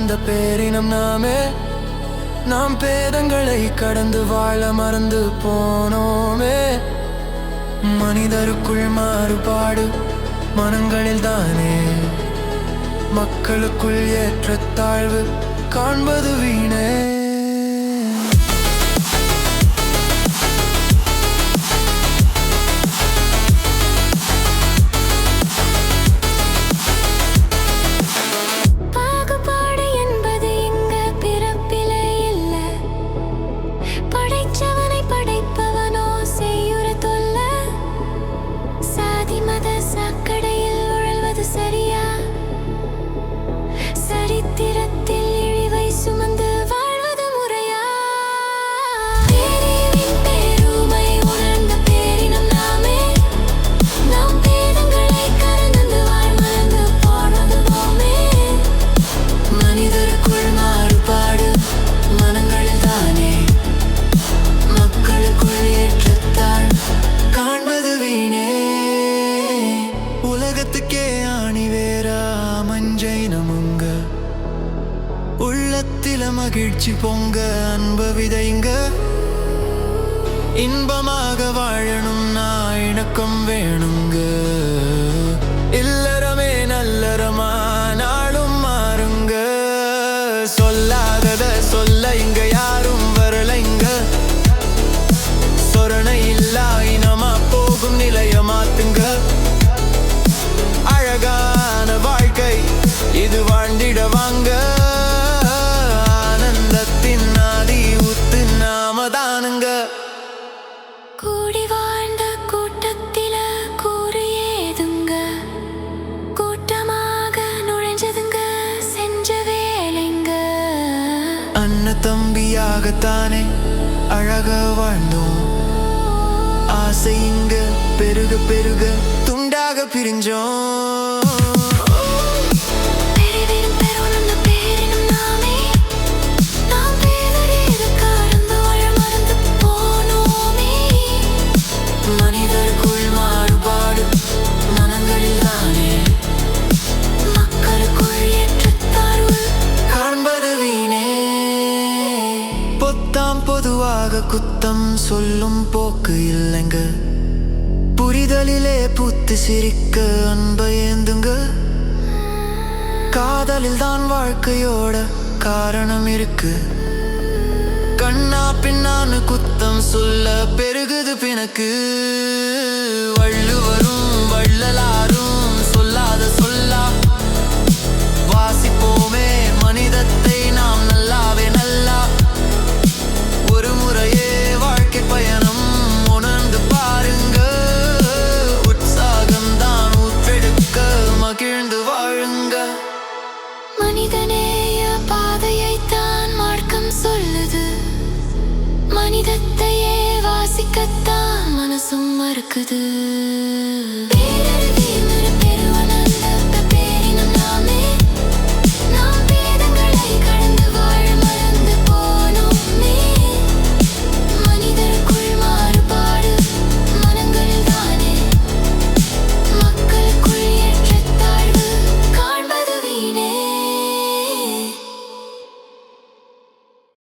கலந்த பேரினம் நாமே. நாம் பேதங்களை கடந்து வாழ மறந்து போனோமே. மனிதருக்குள் மாறுபாடு மனங்களில் தானே. மக்களுக்குள் ஏற்றத்தாழ்வு காண்பது வீணே. உள்ளத்தில மகிழ்ச்சி பொங்க அன்பு விதைங்க. இன்பமாக வாழணும்னா இணக்கம் வேணுங்க. இல்லறமே நல்லறமா நாளும் மாறுங்க. சொல்லாதத சொல்ல இங்க யாரும் வரலைங்க. சொரணை இல்லா இனமா போகும் நிலைய மாத்துங்க. அழகான வாழ்க்கை இது வாழ்ந்திட வாங்க. கூடி வாழ்ந்த கூட்டத்தில கூறு ஏதுங்க. கூட்டமாக நுழைஞ்சதுங்க செஞ்ச வேலைங்க. அண்ணன் தம்பியாகத்தானே அழக வாழ்ந்தோம். ஆசை இங்க பெருக பெருக துண்டாக பிரிஞ்சோம். பொதுவாக குத்தம் சொல்லும் போக்கு இல்லைங்க. புரிதலிலே பூத்து சிரிக்க அன்பை ஏந்துங்க. காதலில் தான் வாழ்க்கையோட காரணம் இருக்கு. கண்ணா பின்னான்னு குத்தம் சொல்ல பெருகுது பிணக்கு. வள்ளுவரும் வள்ளலாரும் சொல்லாத சொல்லா. வாசிப்போமே மனிதத்தை நாம் நல்லாவே நல்லா. ஒரு முறையே வாழ்க்கை பயணம் உணர்ந்து பாருங்க. உற்சாகம் தான் ஊற்றெடுக்க மகிழ்ந்து வாழுங்க. மனிதநேய பாதையைத்தான் மார்க்கம் சொல்லுது. மனிதத்தையே வாசிக்கத்தான் மனசும் மறுக்குது.